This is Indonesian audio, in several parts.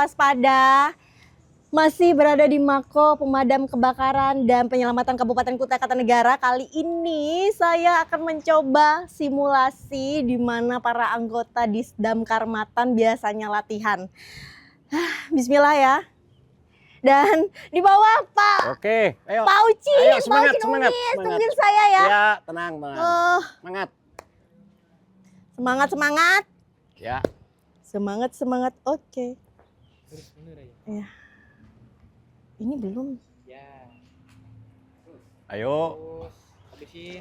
waspada. Masih berada di Mako Pemadam Kebakaran dan Penyelamatan Kabupaten Kutai Kartanegara. Kali ini saya akan mencoba simulasi di mana para anggota Disdamkar Matan biasanya latihan. Bismillah ya. Dan di bawah Pak. Oke, ayo. Pak Uci, ayo, Pak Uci semangat. tungguin saya ya. Ya, tenang. Semangat. Semangat. Ya. Semangat. Oke. Ya. Ini belum. Ya. Ayo.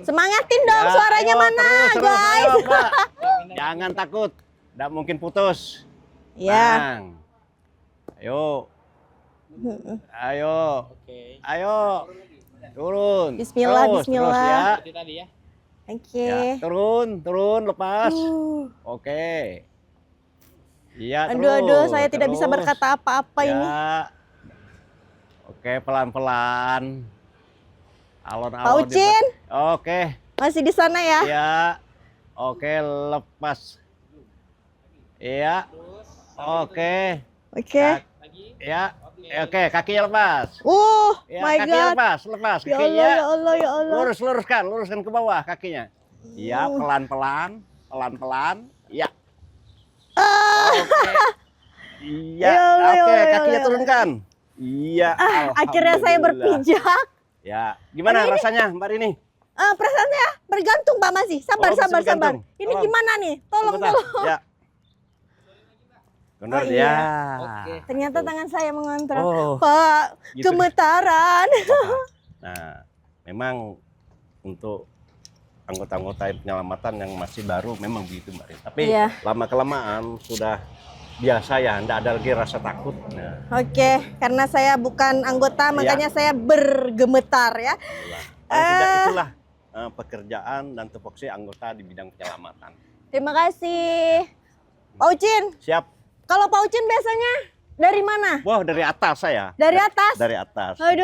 Semangatin dong, Ya, suaranya ayo, mana, terus, guys? ayo, Pak. Jangan takut. Tidak mungkin putus. Ya. Tenang. Ayo. Oke. Ayo. Turun. Bismillah, Terus, bismillah. Terus, ya. Itu tadi ya. Oke. Ya, turun, lepas. Oke. Iya, Aduh, saya tidak bisa terus. berkata apa-apa Ya. ini. Oke, pelan-pelan. Alon-alon. Pak Ucin, Oke. masih di sana ya? Ya. Oke, lepas. Iya. Oke. Oke. Ya. Oke, kakinya lepas. Ya, My kakinya God. lepas Ya kakinya. Allah, ya Allah. Luruskan ke bawah kakinya. Iya, pelan-pelan. Iya. Oke. Iya. Ya Allah, ya Oke, Allah, ya kakinya Allah. turunkan. Iya. Akhirnya saya Alhamdulillah. berpijak. Ya, gimana Ini- rasanya Mbak Rini? Perasaan saya bergantung Pak masih. Sabar. Oh, masih bergantung. Ini Tolong. gimana nih? Tolong. Ya. Benar Oh, ya. iya. Oke. Ternyata tangan saya mengontrol. Oh, Pak, gitu. gemetaran. Nah, memang untuk anggota-anggota penyelamatan yang masih baru memang begitu Mbak Rini. Tapi Iya. lama-kelamaan sudah biasa ya, tidak ada lagi rasa takut. Nah, Oke, karena saya bukan anggota, makanya saya bergemetar ya. itulah pekerjaan dan tupoksi anggota di bidang penyelamatan. Terima kasih. Pak Ucin, Siap. kalau Pak Ucin biasanya dari mana? Wah, dari atas saya. Dari atas? Dari atas. Aduh,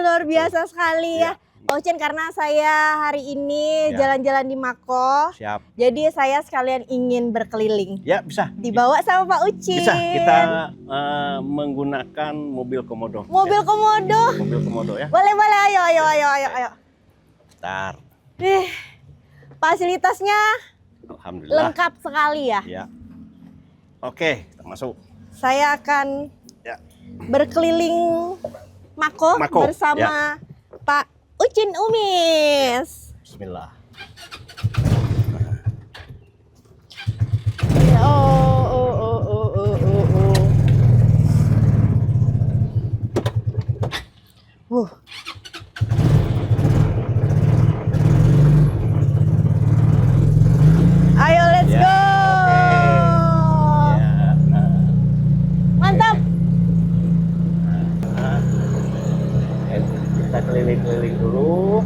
luar biasa sekali ya. Iya. Pak Ucin, karena saya hari ini Ya. jalan-jalan di Mako, Siap. jadi saya sekalian ingin berkeliling. Ya, bisa. Dibawa sama Pak Ucin. Bisa kita menggunakan mobil komodo. Mobil komodo. Mobil komodo ya. Boleh, ayo. Bentar. Fasilitasnya Alhamdulillah. lengkap sekali ya. Ya. Oke, kita masuk. Saya akan Ya. berkeliling Mako bersama Pak Ucin Umis. Bismillah. Ayo, let's Ya, go. Ya. Mantap. Kita keliling-keliling dulu.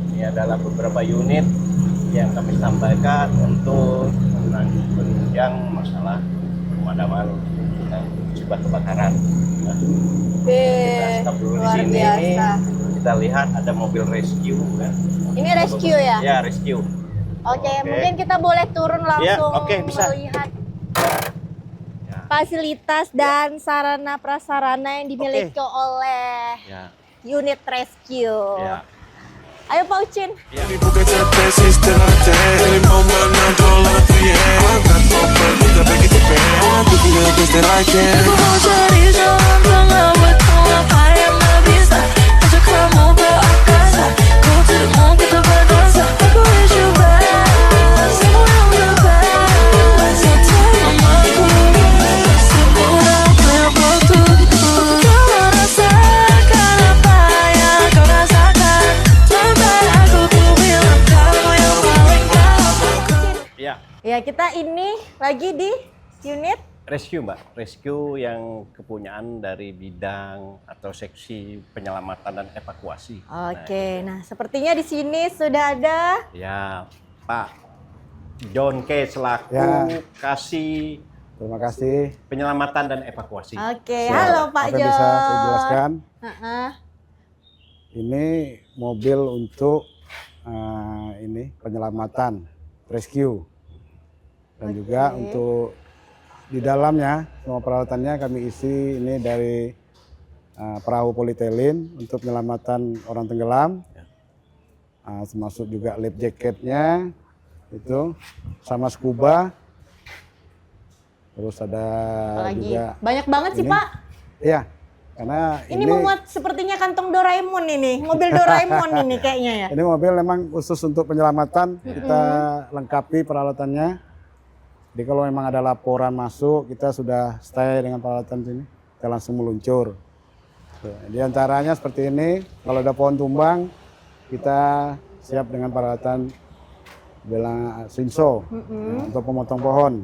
Ini adalah beberapa unit yang kami sampaikan untuk menunjang masalah pemadaman dan musibah kebakaran. Nah, kita stop dulu di Luar sini. biasa. Kita lihat ada mobil rescue kan. Ini rescue ya? Ya, rescue. Oke, mungkin kita boleh turun Ya, langsung oke, bisa. melihat Ya. fasilitas dan sarana prasarana yang dimiliki oleh Ya. unit rescue. Ya. Ayo Pak Ucin. Porque te persiste la el momento la tuya. Angkat topeng kita bagi topeng. Aku tinggal pesta rakyat. Aku mau cari jalan tengah buat apa yang gak bisa. Ajak kamu ke angkasa. Kau tidak mau kita berdansa. Aku wish you best. Semua yang the best. So take mamaku. Semua punya waktu. Kau merasakan apa yang kau rasakan. Sampai aku bilang kamu yang paling tahu. Ya. Ya, kita ini lagi di unit Rescue Mbak, rescue yang kepunyaan dari bidang atau seksi penyelamatan dan evakuasi. Oke, nah sepertinya di sini sudah ada Ya, Pak John K selaku Ya. kasih Terima kasih. penyelamatan dan evakuasi. Oke, Siap. halo Pak Apa yang bisa saya jelaskan? Heeh. Ini mobil untuk ini penyelamatan, rescue, dan juga Oke. untuk di dalamnya semua peralatannya kami isi ini dari perahu polietilin untuk penyelamatan orang tenggelam, termasuk juga life jacketnya itu sama scuba. Terus ada Apalagi juga banyak banget sih ini. Pak. Iya, karena Ini memuat sepertinya kantong Doraemon ini, mobil Doraemon ini kayaknya ya. ini mobil memang khusus untuk penyelamatan, kita lengkapi peralatannya. Jadi kalau memang ada laporan masuk, kita sudah stay dengan peralatan sini, kita langsung meluncur. Tuh, di antaranya seperti ini, kalau ada pohon tumbang, kita siap dengan peralatan bilang sinso untuk memotong pohon.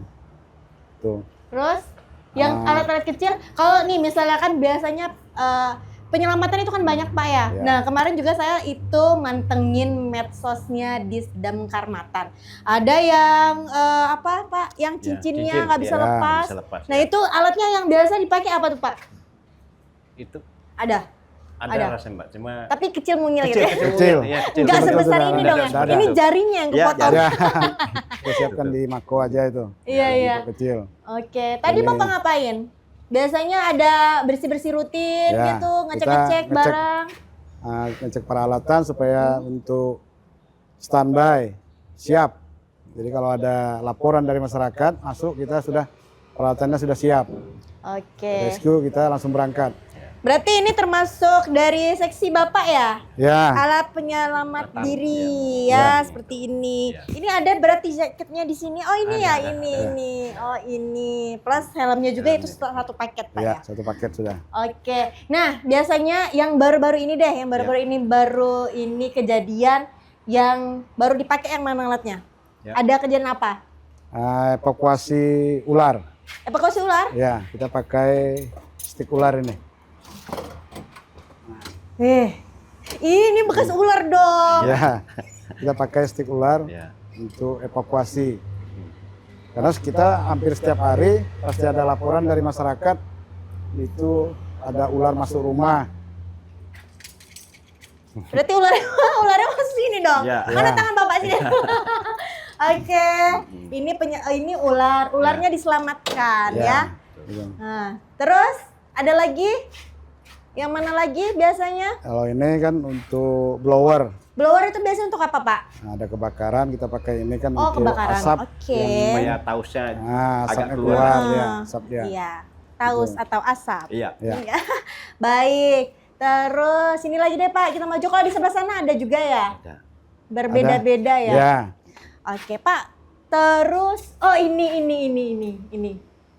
Tuh. Terus yang alat-alat kecil, kalau nih misalnya kan biasanya penyelamatan itu kan banyak Pak ya. Ya. Nah kemarin juga saya itu mantengin medsosnya Disdamkar Matan. Ada yang apa Pak? Yang cincinnya nggak bisa ya, lepas. bisa lepas, Nah ya. itu alatnya yang biasa dipakai apa tuh Pak? Itu ada. ada rasanya Mbak, cuma Tapi kecil mungil gitu ya. Kecil. Ya, Nggak Betul, sebesar betul, ini ada, dong ya. ada. Ini jarinya yang Ya, kepotong. Ya, kita siapkan di mako aja itu. Iya iya. Untuk kecil. Oke. Tadi Ini- Bapak ngapain? Biasanya ada bersih-bersih rutin Ya, gitu, kita ngecek-ngecek ngecek. barang. Ngecek peralatan supaya untuk standby siap. Jadi kalau ada laporan dari masyarakat masuk, kita sudah peralatannya sudah siap. Oke. Rescue kita langsung berangkat. Berarti ini termasuk dari seksi Bapak ya? Ya, Alat penyelamat Datang, diri ya. ya, seperti ini. Ya. Ini ada berarti jaketnya di sini. Oh ini ya, Ada. ini. Oh ini. Plus helmnya juga itu satu paket Pak ya. ya satu paket sudah. Oke. Nah, biasanya yang baru-baru ini deh, yang baru-baru ini baru ini kejadian yang baru dipakai yang mana alatnya? Ya. Ada kejadian apa? Evakuasi ular. Evakuasi ular? Ya, kita pakai stik ular ini. Ini bekas ular dong. Ya, kita pakai stik ular ya. untuk evakuasi. Karena kita hampir setiap hari pasti ada laporan dari masyarakat itu ada ular masuk rumah. Berarti ularnya masuk sini dong. Ya. Mana Ya. tangan Bapak sini? Oke. Ini ularnya diselamatkan ya. Gitu. Nah, terus ada lagi? Yang mana lagi biasanya? Kalau ini kan untuk blower. Blower itu biasanya untuk apa, Pak? Nah, ada kebakaran kita pakai ini kan Oh, untuk kebakaran. asap. Oke. Supaya tausnya Asapnya agak keluar keluar. ya, asap dia. Iya. Taus atau asap. Iya. Ya. Iya. Baik. Terus ini lagi deh Pak, kita maju. Kalau di sebelah sana ada juga ya? Ada. Berbeda-beda ya? Ya, Oke Pak. Terus, oh ini.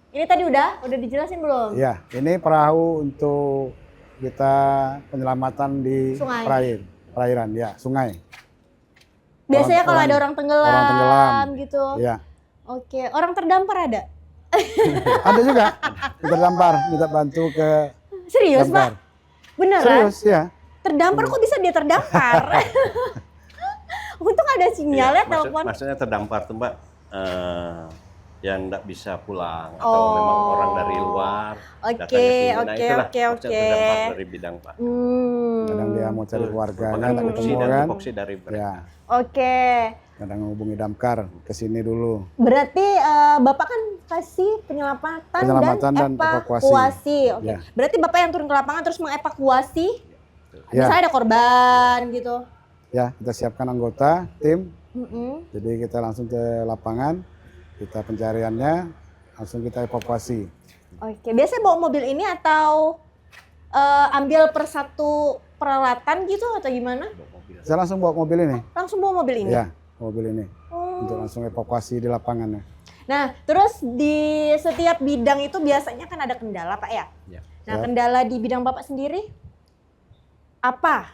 Ini tadi udah dijelasin belum? ya. Ini perahu untuk kita penyelamatan di Sungai. perairan, ya, sungai. Biasanya kalau ada orang tenggelam, gitu. Ya, Oke, orang terdampar ada? ada juga. Kita dampar, kita bantu ke Serius dampar. Pak? Beneran? Serius ya. Terdampar kok bisa dia terdampar? Untung ada sinyalnya Iya, telepon. maksudnya terdampar tuh Mbak, yang nggak bisa pulang atau Oh. memang orang dari luar Oke, datang ke sini. Nah, oke, itulah oke, maksud oke. terdampar dari bidang Pak. Kadang dia mau cari keluarganya, Merupakan tak fungsi ketemu dan kan. tupoksi dari mereka. Ya, Oke. kadang hubungi damkar ke sini dulu. Berarti Bapak kan kasih penyelamatan Penyelamatan dan dan evakuasi. evakuasi. Oke. Ya. Berarti Bapak yang turun ke lapangan terus mengevakuasi. Ya. Misalnya ada korban gitu. Ya, kita siapkan anggota tim. Mm-mm. Jadi kita langsung ke lapangan, kita pencariannya, langsung kita evakuasi. Oke. Biasanya bawa mobil ini atau ambil per satu peralatan gitu atau gimana? Saya langsung bawa mobil ini. Langsung bawa mobil ini? Ya, mobil ini Oh. untuk langsung evakuasi di lapangannya. Nah, terus di setiap bidang itu biasanya kan ada kendala, Pak ya? Ya. Nah, Ya. kendala di bidang Bapak sendiri apa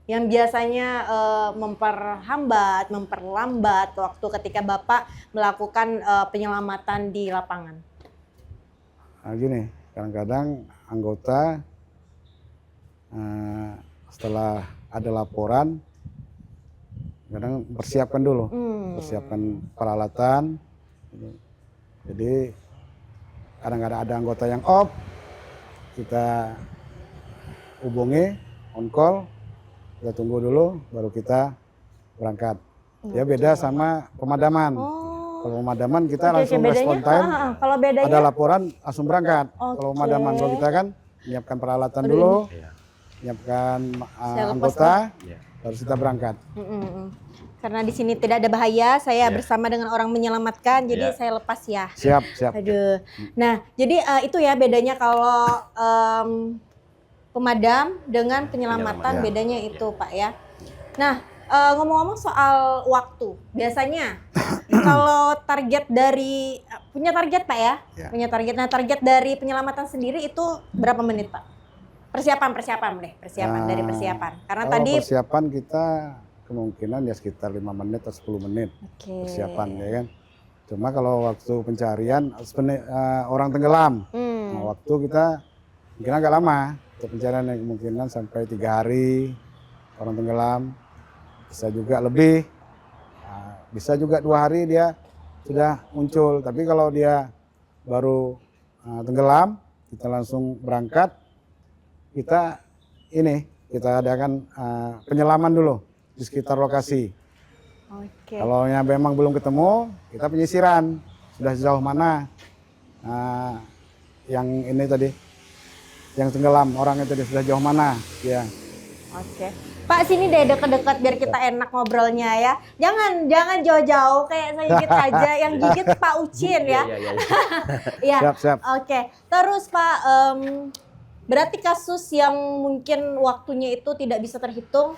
yang biasanya memperhambat, memperlambat waktu ketika Bapak melakukan penyelamatan di lapangan? Nah, gini, kadang-kadang anggota setelah ada laporan, kadang persiapkan dulu, persiapkan peralatan. Jadi kadang-kadang ada anggota yang off, kita hubungi, on call, kita tunggu dulu, baru kita berangkat. Ya beda sama pemadaman. Oh, Kalau pemadaman kita Oke, langsung bedanya? respon time. Kalau bedanya? Ada laporan langsung berangkat. Oke. Kalau pemadaman, kalau kita kan menyiapkan peralatan Aduh, dulu, Iya. menyiapkan Saya lepas, anggota, Iya. baru kita berangkat. Karena di sini tidak ada bahaya, saya Iya. bersama dengan orang menyelamatkan, jadi Iya. saya lepas ya. Siap, siap. Aduh. Nah, jadi itu ya bedanya kalau pemadam dengan penyelamatan, Penyelamat. bedanya Ya. itu Pak ya. Nah, ngomong-ngomong soal waktu, biasanya kalau target dari punya target Pak ya, Ya. punya target. Nah, target dari penyelamatan sendiri itu berapa menit Pak? Persiapan dari persiapan. Karena Kalau tadi persiapan kita kemungkinan ya sekitar 5 menit atau 10 menit Oke. persiapan ya kan. Cuma kalau waktu pencarian orang tenggelam, Hmm. nah, waktu kita mungkin agak lama untuk pencarian yang kemungkinan sampai 3 hari orang tenggelam, bisa juga lebih, nah, bisa juga 2 hari dia sudah muncul. Tapi kalau dia baru tenggelam, kita langsung berangkat, kita adakan penyelaman dulu di sekitar lokasi. Oke. Kalau yang memang belum ketemu, kita penyisiran sudah sejauh mana yang ini tadi, yang tenggelam orangnya tadi sudah jauh mana, ya. Oke. Pak sini deh dekat-dekat biar kita enak ngobrolnya ya. Jangan jauh-jauh kayak saya gigit aja. Yang gigit Pak Ucin ya. Iya. Iya. Siap, siap. Oke. Terus Pak, berarti kasus yang mungkin waktunya itu tidak bisa terhitung,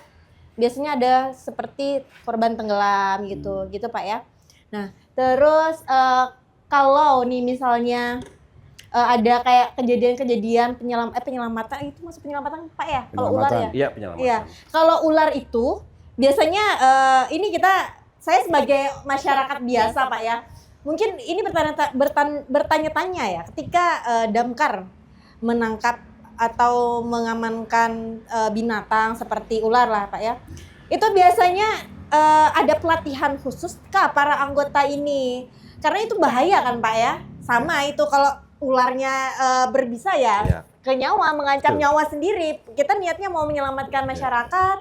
biasanya ada seperti korban tenggelam gitu Pak ya. Nah, terus kalau nih misalnya ada kayak kejadian-kejadian penyelamatan, itu masuk penyelamatan Pak ya? Kalau ular ya? Iya, penyelamatan. Iya. Kalau ular itu biasanya ini saya sebagai masyarakat biasa Pak ya, mungkin ini bertanya-tanya ya, ketika damkar menangkap atau mengamankan binatang seperti ular lah Pak ya, itu biasanya ada pelatihan khusus kah para anggota ini? Karena itu bahaya kan Pak ya, sama itu kalau ularnya berbisa ya, Iya. ke nyawa, mengancam Betul. nyawa sendiri. Kita niatnya mau menyelamatkan masyarakat,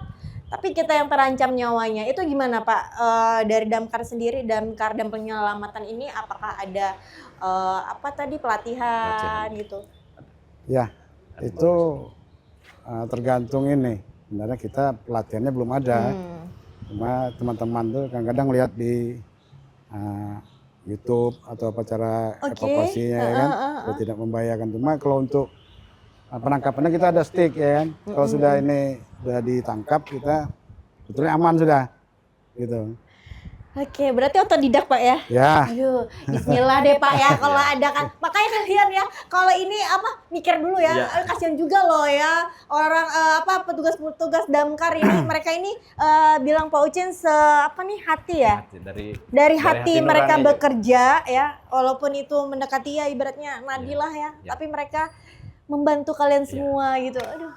tapi kita yang terancam nyawanya. Itu gimana Pak? Dari damkar sendiri, damkar dan penyelamatan ini apakah ada pelatihan gitu? Ya, itu tergantung ini. Sebenarnya kita pelatihannya belum ada. Cuma teman-teman tuh kadang-kadang lihat di YouTube atau acara Oke. evakuasinya ya kan, supaya tidak membahayakan. Cuma kalau untuk penangkapannya kita ada stick ya kan. Kalau sudah ditangkap kita sebetulnya aman sudah, gitu. Oke, berarti otodidak Pak ya? Ya, Aduh, bismillah deh Pak ya kalau ada kan. Makanya kalian ya, kalau ini mikir dulu ya. Iya. Kasihan juga loh ya orang petugas-petugas damkar ini. Mereka ini bilang Pak Ucin hati ya. Dari hati mereka nurani. bekerja ya, walaupun itu mendekati ya ibaratnya Nadilah ya, Iya. tapi mereka membantu kalian Iya. semua gitu. Aduh,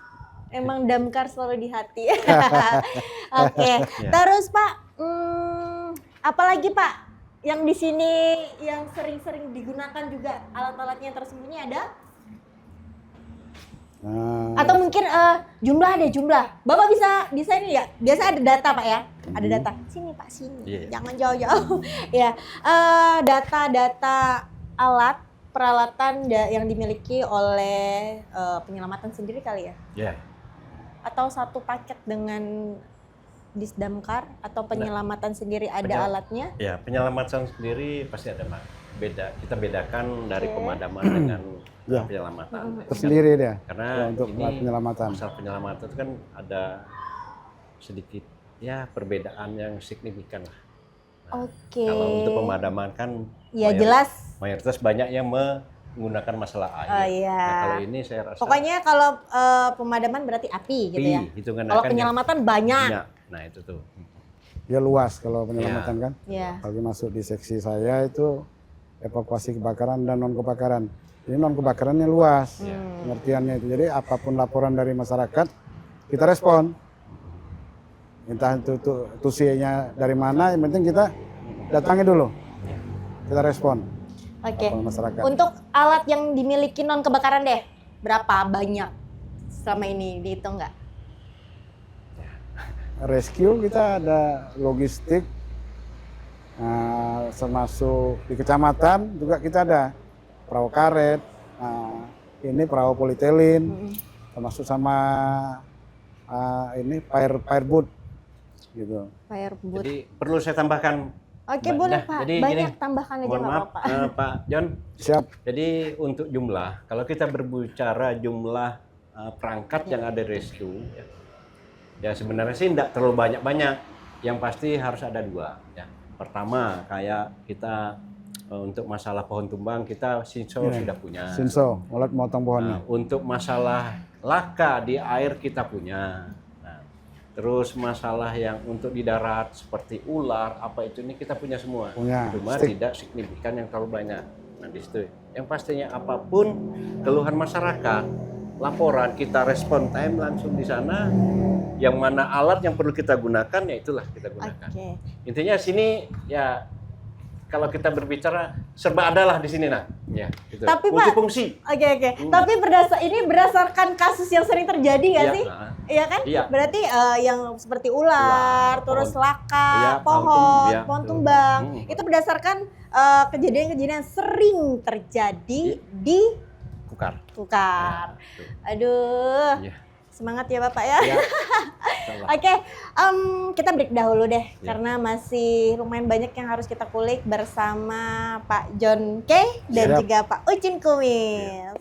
emang damkar selalu di hati. Oke, Iya. terus Pak, apalagi Pak yang di sini yang sering-sering digunakan juga alat-alatnya tersembunyi ada? Atau mungkin jumlah. Bapak bisa ini ya? Biasa ada data Pak ya? Ada data. Sini Pak, sini. Iya. Jangan jauh-jauh. Ya, data-data alat peralatan yang dimiliki oleh penyelamatan sendiri kali ya? Iya. Atau satu paket dengan Disdamkar atau penyelamatan sendiri ada alatnya? Ya, penyelamatan sendiri pasti ada Mak. Kita bedakan dari Oke. pemadaman dengan Ya. penyelamatan. tersendiri dia. Karena Ya, untuk ini penyelamatan. masalah penyelamatan itu kan ada sedikit ya perbedaan yang signifikan lah. Nah, Oke. Kalau untuk pemadaman kan Ya jelas. mayoritas banyak yang menggunakan masalah air. Oh, iya. Nah, kalau ini saya rasa Pokoknya kalau pemadaman berarti api gitu ya. hitungan Kalau akan penyelamatan banyak. banyak. Nah, itu tuh. Dia luas kalau penyelamatan kan. Ya. Apalagi masuk di seksi saya itu evakuasi kebakaran dan non kebakaran. Ini non kebakarannya luas pengertiannya itu. Jadi apapun laporan dari masyarakat kita respon. Entah itu tusinya dari mana, yang penting kita datangi dulu. Kita respon. Oke. Laporan masyarakat. Untuk alat yang dimiliki non kebakaran deh, berapa banyak selama ini dihitung nggak? Rescue kita ada logistik termasuk di kecamatan juga kita ada perahu karet, ini perahu polietilin, termasuk sama ini fireboat gitu. Fireboat. Jadi perlu saya tambahkan. Oke, Mbak. boleh Nah, Pak. jadi Banyak gini, tambahkan aja Mohon nggak maaf, apa-apa. Pak John. Siap. Jadi untuk jumlah, kalau kita berbicara jumlah perangkat yang ada di rescue, ya sebenarnya sih tidak terlalu banyak-banyak. Yang pasti harus ada 2. Ya. Pertama, kayak kita untuk masalah pohon tumbang, kita Sinso sudah punya. Sinso, alat motong pohonnya. Nah, untuk masalah laka di air kita punya. Nah, terus masalah yang untuk di darat seperti ular, apa itu ini kita punya semua. Punya. Cuma Stick. tidak signifikan yang terlalu banyak. Nah, di situ. Yang pastinya apapun keluhan masyarakat, laporan kita respon time langsung di sana. Yang mana alat yang perlu kita gunakan, ya itulah kita gunakan. Oke. Intinya sini ya kalau kita berbicara serba adalah di sini nah. Ya, gitu. Tapi, Pak, fungsi. Oke. Tapi ini berdasarkan kasus yang sering terjadi nggak Iya, sih? nah. Iya kan? Iya. Berarti yang seperti ular, Ular, terus pohon. laka, Iya, pohon, iya. pohon tumbang. Hmm. Itu berdasarkan kejadian-kejadian yang sering terjadi di Kukar. Kukar. Ya, Aduh, Iya. semangat ya Bapak ya. Ya. Insyaallah. Oke, kita break dahulu deh Ya. karena masih lumayan banyak yang harus kita kulik bersama Pak John K dan Siap. juga Pak Ucin Kumis.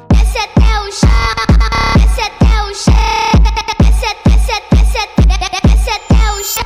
Desce até o chão, desce até o chão, desce até o chão,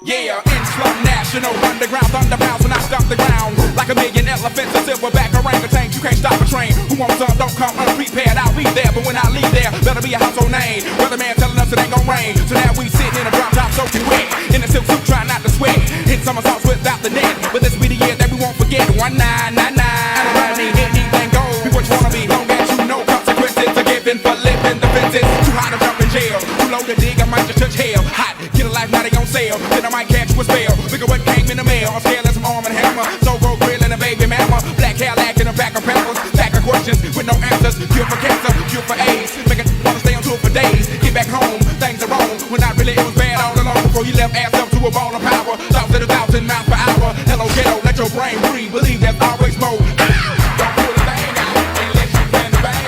Yeah, in Slum National, underground thunder bounce when I stop the ground. Like a million elephants, a silverback orangutan. You can't stop a train. Who wants some? Don't come unprepared. I'll be there, but when I leave there, better be a household name. Weatherman telling us it ain't gon' rain, so now we sitting in a drop top soaking wet. In a silk suit, trying not to sweat. Hit somersaults without the net, but this be the year that we won't forget. 1999. I don't need anything goes. Be what you wanna be, long as you know consequences are given for living the fences. Too hot to jump in jail, too low to dig. I might just touch hell. Hot, get a life now they on sale. Then I might catch you a spell. Look at what came in the mail. I'm scared as some arm and hammer. So go grill and a baby mama. Black Cadillac in a back of peppers. Back of questions with no answers. Cure for cancer, cure for AIDS. Make it wanna stay on tour for days. Get back home, things are wrong. When not really, it was bad all along. Before you left ass up to a ball of power. Thoughts at 1,000 miles per hour. Hello ghetto, let your brain breathe. Believe there's always more. Don't pull the thing out unless you plan to bang.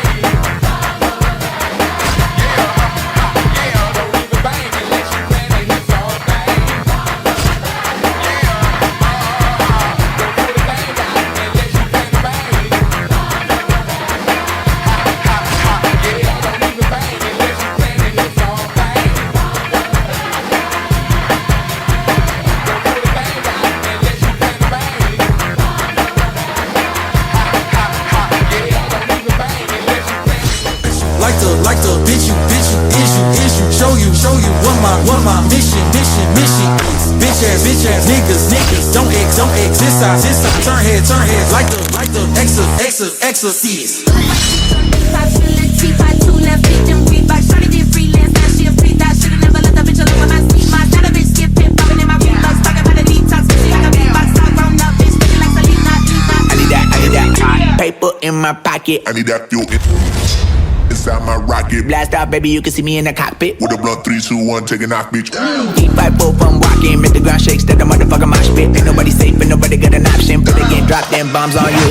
Yeah, don't even bang unless you plan to hit all thing. Like to bitch you, issue, show you what my mission is. Bitch ass niggas, don't exist, turn head, like the exorcist. Possibility, by two left victim, Reebok, shawty did freelance, now she a free that should've never let the bitch alone when I see my side of it skip it, popping in my Reeboks, talking about the pocket. I need that fuel inside my rocket. Blast out, baby, you can see me in the cockpit. With a blunt 3, 2, 1, taking off, bitch. Deep pipe full from walking, make the ground shake, step the motherfucker mosh pit. Ain't nobody safe and nobody got an option. But they get dropped them bombs on you.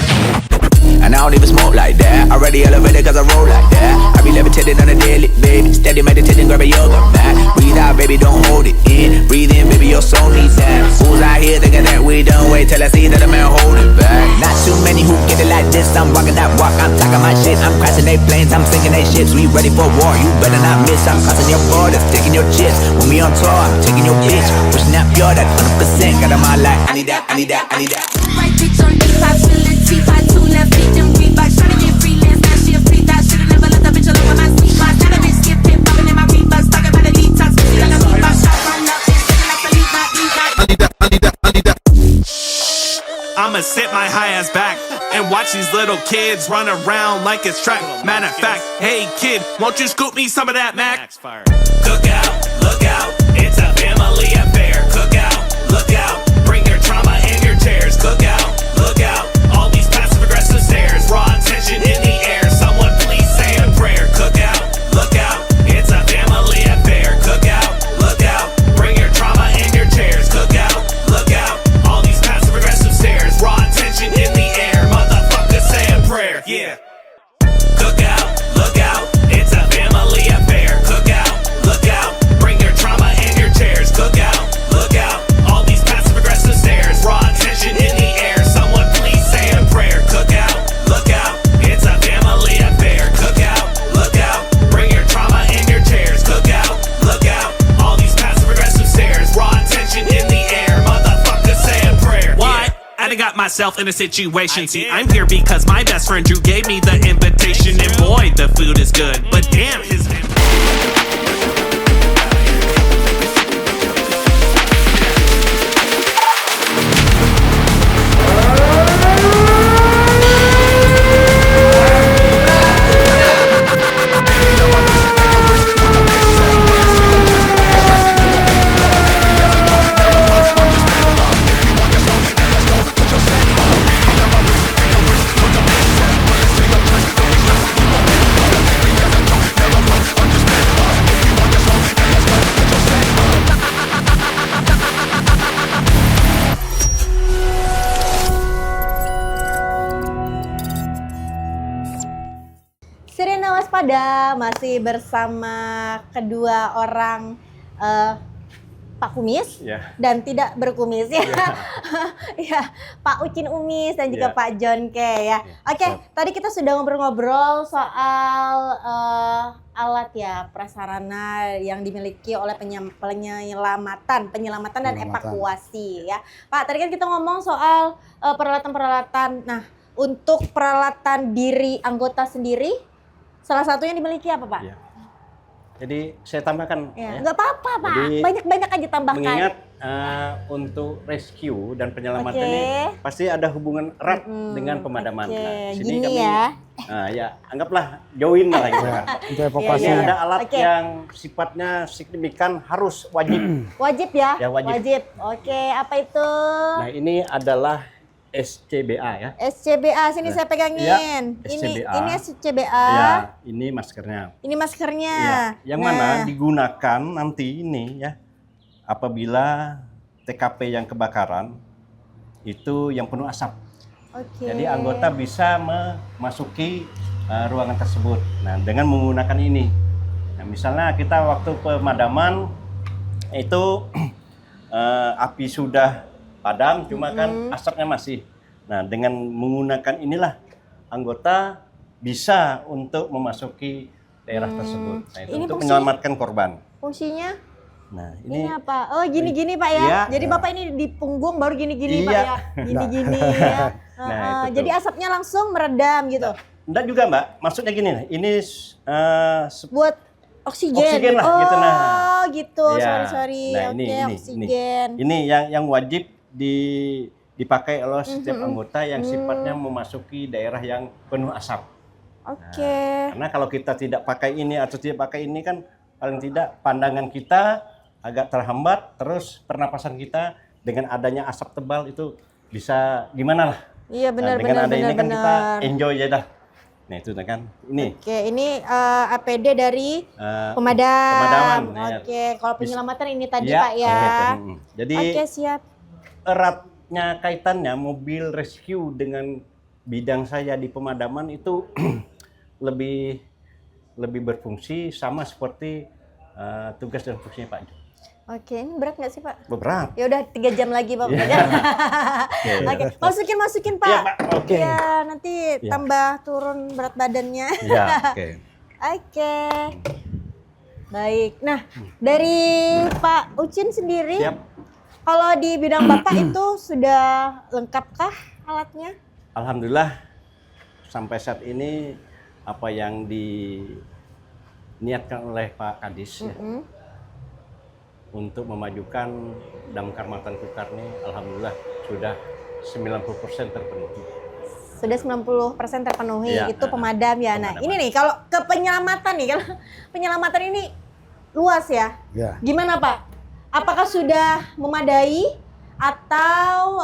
And I don't even smoke like that. Already elevated cause I roll like that. I be levitating on a daily, baby. Steady meditating, grab a yoga mat. Breathe out, baby, don't hold it in. Breathe in, baby, your soul needs that. Fools out here thinking that we done wait till I see that a man hold it back. Not too many who get it like this. I'm walking that walk, I'm talking my shit. I'm crashing they planes, I'm sinking they ships. We ready for war, you better not miss. I'm crossing your borders, taking your chips. When we on tour, I'm taking your bitch. Pushing that pure, that 100%. Got 'em all like, I need that, I need that, I need that. Right bitch on the top, feeling cheap. I tune that bitch and Reebok. Tryna get freelance, now she a free that. Should've never let the bitch alone with my sweet box. Now the bitch skip hip, popping in my Reeboks. Talking about the detox, pussy like a beatbox. Shot run up, bitch, singing like Felipe, I'ma sit my high ass back and watch these little kids run around like it's track. Matter of fact, hey kid, won't you scoop me some of that Mac? Cook out, look out, it's a family affair. Cook out, look out, bring your trauma and your tears. Cook out, look out, all these passive aggressive stares. Raw tension in the air, someone please say a prayer. Cook out, look out, it's a family affair. Cook out, look out, bring your trauma and your tears. Cook out, look out, all these passive aggressive stares. Raw tension in the air, motherfucker say a prayer. Yeah. Cook out, look out, it's a family affair. Cook out, look out, bring your trauma and your tears. Cook out, look out, all these passive aggressive stares. Raw tension in the air, someone please say a prayer. Cook out, look out, it's a family affair. Cook out, look out, bring your trauma and your tears. Cook out, look out, all these passive aggressive stares. Raw tension in the air, motherfucker say a prayer. Why? I done got myself in a situation. See, I'm here because my best friend Drew gave me the invitation. And boy, the food is good. But damn, his Sirena Waspada masih bersama kedua orang Pak Kumis Ya. dan tidak berkumis ya. Ya, Pak Ucin Umis dan juga Ya. Pak John K ya. Oke, tadi kita sudah ngobrol-ngobrol soal alat ya prasarana yang dimiliki oleh penyelamatan dan Penyelamatan. evakuasi ya. Pak, tadi kan kita ngomong soal peralatan-peralatan. Nah, untuk peralatan diri anggota sendiri, salah satunya dimiliki apa, Pak? Ya. Jadi saya tambahkan Ya, ya. nggak apa-apa, Pak. Jadi, Banyak-banyak aja tambahkan. Mengingat untuk rescue dan penyelamatan Oke. ini pasti ada hubungan erat dengan pemadaman. Oke, Nah, di sini gini kami ya. ya anggaplah join lah gitu kan. Untuk evakuasi Iya, iya. Ada alat Oke. yang sifatnya signifikan harus wajib. Wajib ya? Ya, wajib. Oke, apa itu? Nah, ini adalah SCBA ya. SCBA, sini Nah, saya pegangin. iya, Ini SCBA. SCBA. Ya, ini maskernya. Ini maskernya. Ya, yang mana digunakan nanti ini ya apabila TKP yang kebakaran itu yang penuh asap. Oke. Jadi anggota bisa memasuki ruangan tersebut. Nah, dengan menggunakan ini. Nah, misalnya kita waktu pemadaman itu api sudah padam, cuma kan asapnya masih. Nah, dengan menggunakan inilah anggota bisa untuk memasuki daerah tersebut. Nah, itu Ini untuk fungsinya? menyelamatkan korban. Fungsinya Nah, ini ini apa? Oh, gini-gini Pak ya. Iya. Jadi Bapak ini di punggung baru gini-gini Pak Iya. ya. Gini-gini ya. Nah, Heeh, itu tuh. jadi asapnya langsung meredam gitu. enggak juga, Mbak. Maksudnya gini, ini Buat oksigen. Oksigen lah, oh, gitu, nah. gitu. Ya. Sorry. Nah, Oke, oksigen. Ini yang wajib dipakai oleh setiap anggota yang sifatnya memasuki daerah yang penuh asap. Oke. Karena kalau kita tidak pakai ini atau tidak pakai ini kan paling tidak pandangan kita agak terhambat, terus pernapasan kita dengan adanya asap tebal itu bisa gimana lah. Iya benar Nah, dengan benar ada benar ini kan kita benar. enjoy aja dah. Nah itu kan, ini Oke, ini APD dari pemadaman. pemadam. Ya. Oke, kalau penyelamatan ini tadi Ya, Pak ya. Jadi Oke, siap. eratnya kaitannya mobil rescue dengan bidang saya di pemadaman itu lebih berfungsi sama seperti tugas dan fungsinya Pak Jo. Oke, ini berat nggak sih Pak? Berat. Ya udah 3 jam lagi Pak. Oke, masukin Pak. Iya, Pak. Oke. Ya, nanti tambah turun berat badannya. Ya, oke. Oke. Baik. Nah, dari Pak Ucin sendiri, Siap. kalau di bidang Bapak itu sudah lengkapkah alatnya? Alhamdulillah sampai saat ini apa yang diniatkan oleh Pak Kadis ya, untuk memajukan damkar Matan Kukar ini alhamdulillah sudah 90% terpenuhi. Sudah 90% terpenuhi, Iya, itu pemadam ya. Nah, ini nih kalau ke penyelamatan nih, kalau penyelamatan ini luas ya. Ya. Gimana Pak? Apakah sudah memadai atau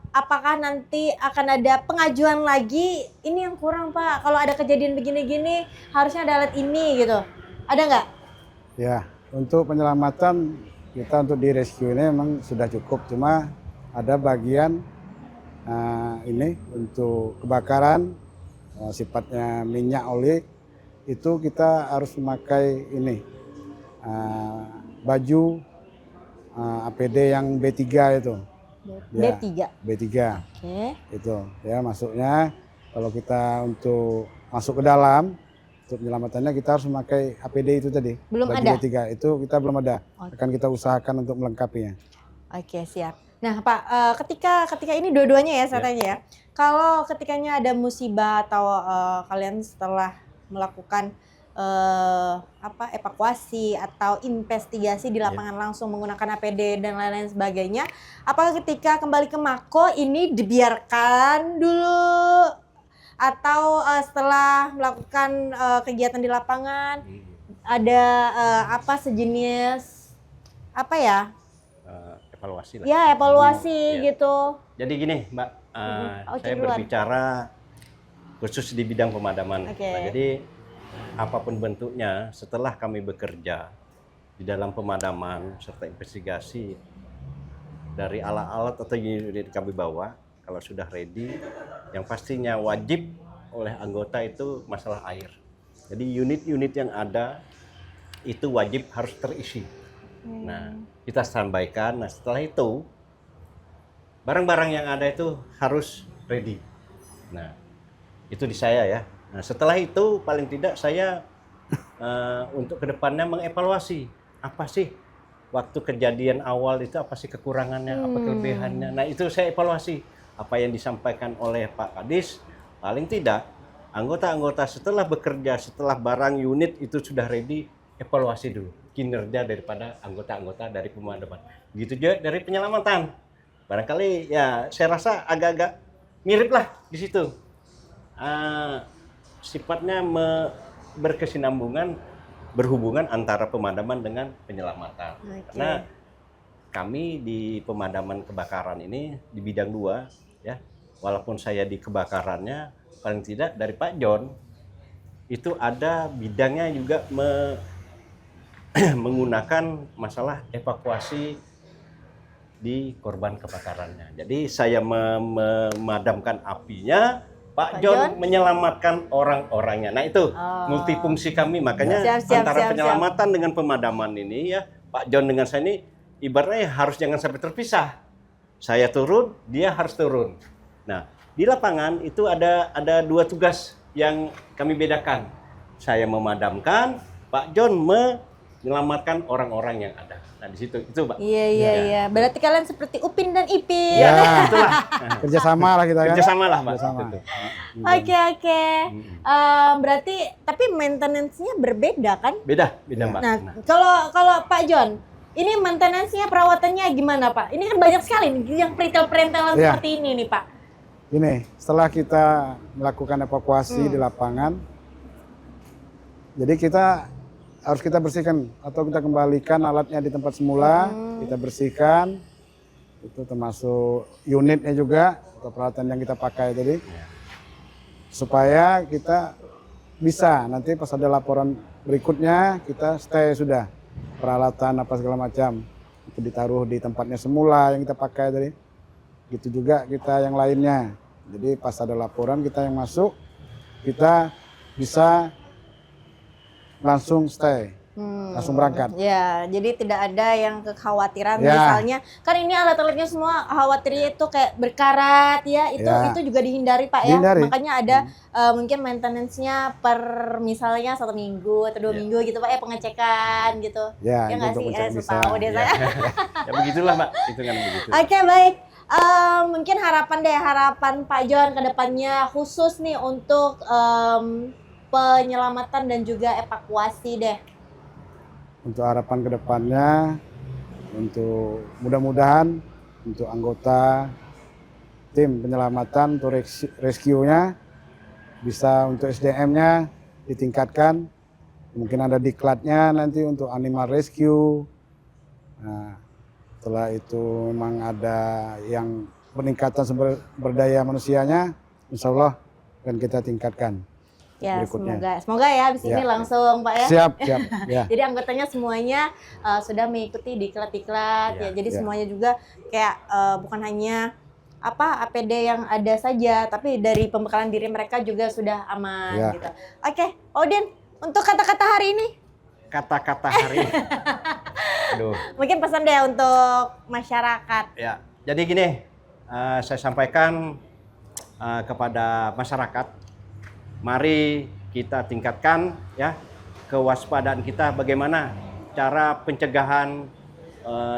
apakah nanti akan ada pengajuan lagi? Ini yang kurang Pak. Kalau ada kejadian begini-gini harusnya ada alat ini gitu. Ada nggak? Ya, untuk penyelamatan kita untuk di rescue ini memang sudah cukup. Cuma ada bagian ini untuk kebakaran sifatnya minyak oli itu kita harus memakai ini baju APD yang B3 itu. Ya, B3. B3. Oke. Itu ya masuknya kalau kita untuk masuk ke dalam untuk penyelamatannya kita harus memakai APD itu tadi. Belum baju ada? B3 itu kita belum ada. Oke. Akan kita usahakan untuk melengkapinya. Oke, siap. Nah, Pak, ketika ini dua-duanya ya saya tanya ya. Kalau ketikanya ada musibah atau kalian setelah melakukan evakuasi atau investigasi di lapangan langsung menggunakan APD dan lain-lain sebagainya, apakah ketika kembali ke Mako ini dibiarkan dulu atau setelah melakukan kegiatan di lapangan ada sejenis Evaluasi lah. ya evaluasi Ya. gitu. Jadi gini Mbak, Oke, saya duluan. berbicara khusus di bidang pemadaman. Oke. Nah, jadi apapun bentuknya setelah kami bekerja di dalam pemadaman serta investigasi dari alat-alat atau unit kami bawa, kalau sudah ready, yang pastinya wajib oleh anggota itu masalah air. Jadi unit-unit yang ada itu wajib harus terisi. Nah, kita standby-kan. Nah, setelah itu barang-barang yang ada itu harus ready. Nah, itu di saya ya. Nah, setelah itu paling tidak saya untuk kedepannya mengevaluasi apa sih waktu kejadian awal itu, apa sih kekurangannya, apa kelebihannya. Nah, itu saya evaluasi apa yang disampaikan oleh Pak Kadis. Paling tidak anggota-anggota setelah bekerja, setelah barang unit itu sudah ready, evaluasi dulu kinerja daripada anggota-anggota dari pemadaman. Begitu juga dari penyelamatan. Barangkali ya saya rasa agak-agak mirip lah di situ. Sifatnya berkesinambungan, berhubungan antara pemadaman dengan penyelamatan. Oke. Karena kami di pemadaman kebakaran ini di bidang 2 ya. Walaupun saya di kebakarannya paling tidak dari Pak John itu ada bidangnya juga menggunakan masalah evakuasi di korban kebakarannya. Jadi saya memadamkan apinya, Pak John menyelamatkan orang-orangnya. Nah itu multifungsi kami, makanya antara penyelamatan dengan pemadaman ini ya, Pak John dengan saya ini ibaratnya harus jangan sampai terpisah. Saya turun, dia harus turun. Nah di lapangan itu ada 2 tugas yang kami bedakan. Saya memadamkan, Pak John menyelamatkan orang-orang yang ada. Nah di situ itu Pak. Iya. Berarti kalian seperti Upin dan Ipin. Ya, itulah. Kerjasama lah kita kan. Kerjasama lah Pak. Kerjasama. Itu. Oke. Berarti tapi maintenance-nya berbeda kan? Beda Mbak. Nah, kalau Pak John, ini maintenance-nya perawatannya gimana Pak? Ini kan banyak sekali nih yang peritel-peritel Iya. seperti ini nih Pak. Gini, setelah kita melakukan evakuasi di lapangan, jadi harus kita bersihkan atau kita kembalikan alatnya di tempat semula, kita bersihkan, itu termasuk unitnya juga atau peralatan yang kita pakai tadi. supaya kita bisa nanti pas ada laporan berikutnya kita stay sudah peralatan apa segala macam itu ditaruh di tempatnya semula yang kita pakai tadi. Gitu juga kita yang lainnya. Jadi pas ada laporan kita yang masuk kita bisa langsung stay, langsung berangkat. Ya, jadi tidak ada yang kekhawatiran Ya. misalnya kan ini alat-alatnya semua khawatirnya itu kayak berkarat ya, itu juga dihindari Pak ya. Dihindari. Makanya ada mungkin maintenance-nya per misalnya 1 minggu atau 2 minggu gitu Pak ya, pengecekan gitu. Ya, Ya nggak untuk sih? ngecek So bisa. tahu deh saya. Ya begitulah Mbak, hitungan begitu. Oke, baik. Mungkin harapan Pak John ke depannya khusus nih untuk penyelamatan dan juga evakuasi deh. Untuk harapan ke depannya, untuk mudah-mudahan untuk anggota tim penyelamatan untuk rescue-nya bisa untuk SDM-nya ditingkatkan. Mungkin ada diklatnya nanti untuk animal rescue. Nah, setelah itu memang ada yang peningkatan sumber daya manusianya, insya Allah akan kita tingkatkan. Ya, Berikutnya. semoga ya habis ini Ya. langsung Pak ya. Siap. Ya. Jadi anggotanya semuanya sudah mengikuti diklat-diklat ya. Jadi Ya. semuanya juga kayak bukan hanya APD yang ada saja, tapi dari pembekalan diri mereka juga sudah aman Ya. gitu. Oke, Odin, untuk kata-kata hari ini Kata-kata hari ini. Aduh. mungkin pesan deh untuk masyarakat. Ya, jadi gini, saya sampaikan kepada masyarakat, mari kita tingkatkan ya kewaspadaan kita bagaimana cara pencegahan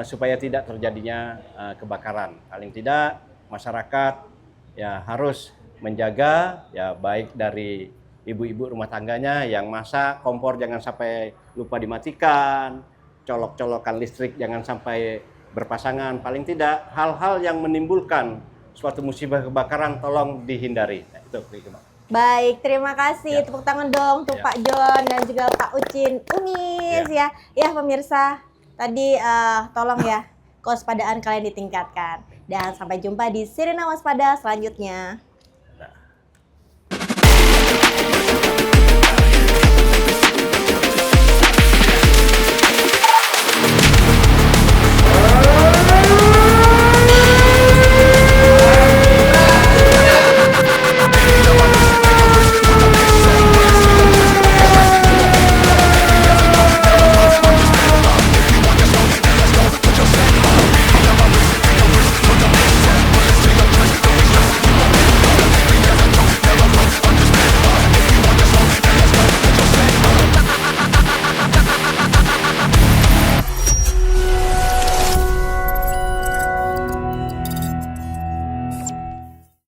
supaya tidak terjadinya kebakaran. Paling tidak masyarakat ya harus menjaga ya baik dari ibu-ibu rumah tangganya yang masak, kompor jangan sampai lupa dimatikan, colok-colokan listrik jangan sampai berpasangan. Paling tidak hal-hal yang menimbulkan suatu musibah kebakaran tolong dihindari. Nah, itu Pak. Baik, terima kasih. Tepuk tangan dong untuk Ya. Pak John dan juga Pak Ucin Umis ya. Ya pemirsa, tadi tolong ya kewaspadaan kalian ditingkatkan. Dan sampai jumpa di Sirena Waspada selanjutnya.